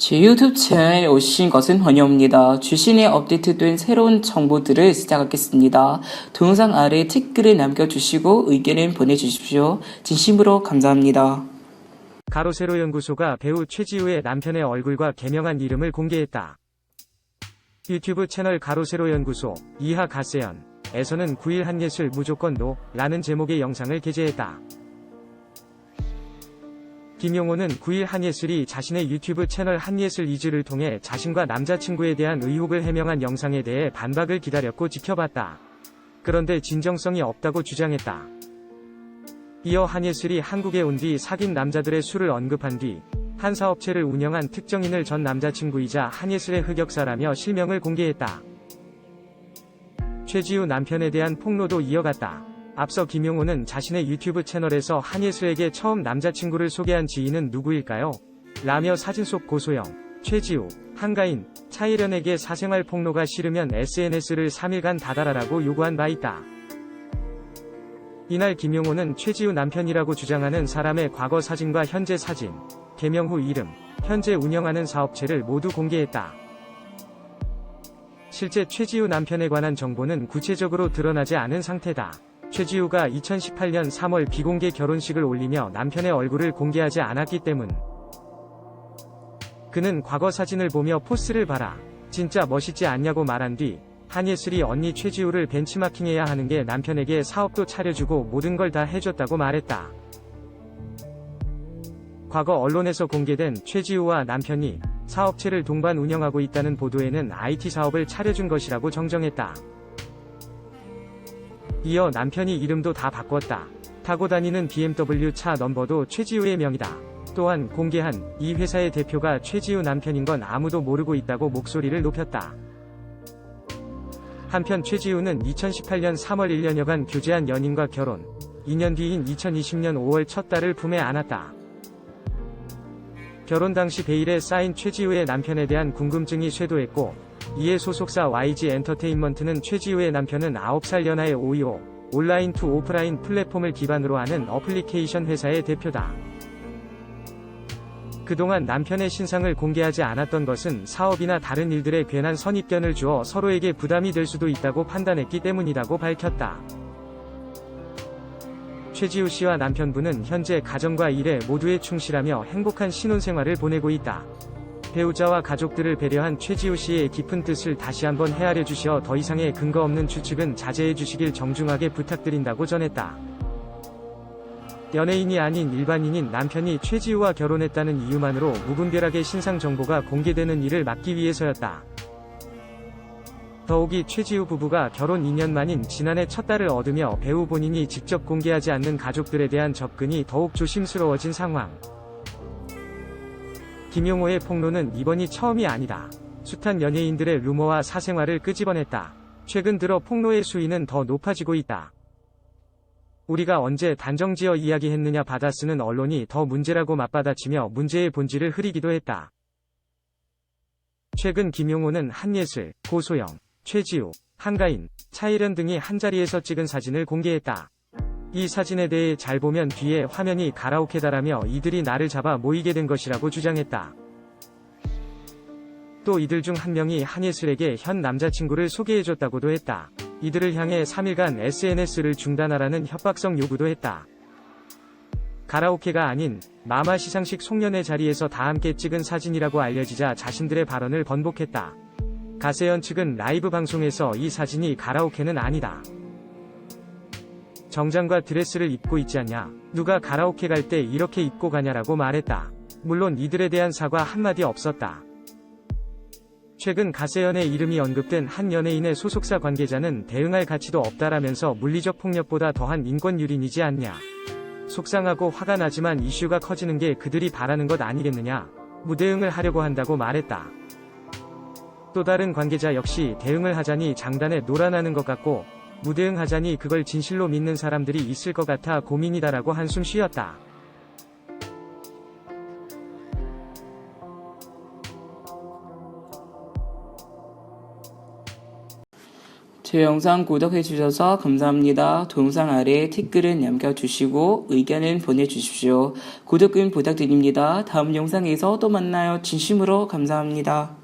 제 유튜브 채널에 오신 것은 환영합니다. 주신에 업데이트된 새로운 정보들을 시작하겠습니다. 동영상 아래 댓글을 남겨주시고 의견을 보내주십시오. 진심으로 감사합니다. 가로세로 연구소가 배우 최지우의 남편의 얼굴과 개명한 이름을 공개했다. 유튜브 채널 가로세로 연구소 이하 가세연에서는 9일 한예슬 무조건 노라는 제목의 영상을 게재했다. 김용호는 9일 한예슬이 자신의 유튜브 채널 한예슬 이즈를 통해 자신과 남자친구에 대한 의혹을 해명한 영상에 대해 반박을 기다렸고 지켜봤다. 그런데 진정성이 없다고 주장했다. 이어 한예슬이 한국에 온 뒤 사귄 남자들의 수를 언급한 뒤 한 사업체를 운영한 특정인을 전 남자친구이자 한예슬의 흑역사라며 실명을 공개했다. 최지우 남편에 대한 폭로도 이어갔다. 앞서 김용호는 자신의 유튜브 채널에서 한예슬에게 처음 남자친구를 소개한 지인은 누구일까요? 라며 사진 속 고소영, 최지우, 한가인, 차일현에게 사생활 폭로가 싫으면 SNS를 3일간 닫아라라고 요구한 바 있다. 이날 김용호는 최지우 남편이라고 주장하는 사람의 과거 사진과 현재 사진, 개명 후 이름, 현재 운영하는 사업체를 모두 공개했다. 실제 최지우 남편에 관한 정보는 구체적으로 드러나지 않은 상태다. 최지우가 2018년 3월 비공개 결혼식을 올리며 남편의 얼굴을 공개하지 않았기 때문. 그는 과거 사진을 보며 포스를 봐라. 진짜 멋있지 않냐고 말한 뒤 한예슬이 언니 최지우를 벤치마킹해야 하는 게 남편에게 사업도 차려주고 모든 걸 다 해줬다고 말했다. 과거 언론에서 공개된 최지우와 남편이 사업체를 동반 운영하고 있다는 보도에는 IT 사업을 차려준 것이라고 정정했다. 이어 남편이 이름도 다 바꿨다. 타고 다니는 BMW 차 넘버도 최지우의 명이다. 또한 공개한 이 회사의 대표가 최지우 남편인 건 아무도 모르고 있다고 목소리를 높였다. 한편 최지우는 2018년 3월 1년여간 교제한 연인과 결혼, 2년 뒤인 2020년 5월 첫 딸을 품에 안았다. 결혼 당시 베일에 쌓인 최지우의 남편에 대한 궁금증이 쇄도했고, 이에 소속사 YG 엔터테인먼트는 최지우의 남편은 9살 연하의 OEO, 온라인 투 오프라인 플랫폼을 기반으로 하는 어플리케이션 회사의 대표다. 그동안 남편의 신상을 공개하지 않았던 것은 사업이나 다른 일들에 괜한 선입견을 주어 서로에게 부담이 될 수도 있다고 판단했기 때문이라고 밝혔다. 최지우 씨와 남편분은 현재 가정과 일에 모두에 충실하며 행복한 신혼생활을 보내고 있다. 배우자와 가족들을 배려한 최지우 씨의 깊은 뜻을 다시 한번 헤아려 주시어 더 이상의 근거 없는 추측은 자제해 주시길 정중하게 부탁드린다고 전했다. 연예인이 아닌 일반인인 남편이 최지우와 결혼했다는 이유만으로 무분별하게 신상 정보가 공개되는 일을 막기 위해서였다. 더욱이 최지우 부부가 결혼 2년 만인 지난해 첫 딸을 얻으며 배우 본인이 직접 공개하지 않는 가족들에 대한 접근이 더욱 조심스러워진 상황. 김용호의 폭로는 이번이 처음이 아니다. 숱한 연예인들의 루머와 사생활을 끄집어냈다. 최근 들어 폭로의 수위는 더 높아지고 있다. 우리가 언제 단정지어 이야기했느냐 받아쓰는 언론이 더 문제라고 맞받아치며 문제의 본질을 흐리기도 했다. 최근 김용호는 한예슬, 고소영, 최지우, 한가인, 차일현 등이 한자리에서 찍은 사진을 공개했다. 이 사진에 대해 잘 보면 뒤에 화면이 가라오케다라며 이들이 나를 잡아 모이게 된 것이라고 주장했다. 또 이들 중 한 명이 한예슬에게 현 남자친구를 소개해줬다고도 했다. 이들을 향해 3일간 SNS를 중단하라는 협박성 요구도 했다. 가라오케가 아닌 마마 시상식 송년회 자리에서 다 함께 찍은 사진이라고 알려지자 자신들의 발언을 번복했다. 가세연 측은 라이브 방송에서 이 사진이 가라오케는 아니다. 정장과 드레스를 입고 있지 않냐? 누가 가라오케 갈 때 이렇게 입고 가냐라고 말했다. 물론 이들에 대한 사과 한마디 없었다. 최근 가세연의 이름이 언급된 한 연예인의 소속사 관계자는 대응할 가치도 없다라면서 물리적 폭력보다 더한 인권 유린이지 않냐. 속상하고 화가 나지만 이슈가 커지는 게 그들이 바라는 것 아니겠느냐. 무대응을 하려고 한다고 말했다. 또 다른 관계자 역시 대응을 하자니 장단에 놀아나는 것 같고 무대응하자니 그걸 진실로 믿는 사람들이 있을 것 같아 고민이다라고 한숨 쉬었다. 제 영상 구독해 주셔서 감사합니다. 동영상 아래 댓글은 남겨주시고 의견은 보내주십시오. 구독은 부탁드립니다. 다음 영상에서 또 만나요. 진심으로 감사합니다.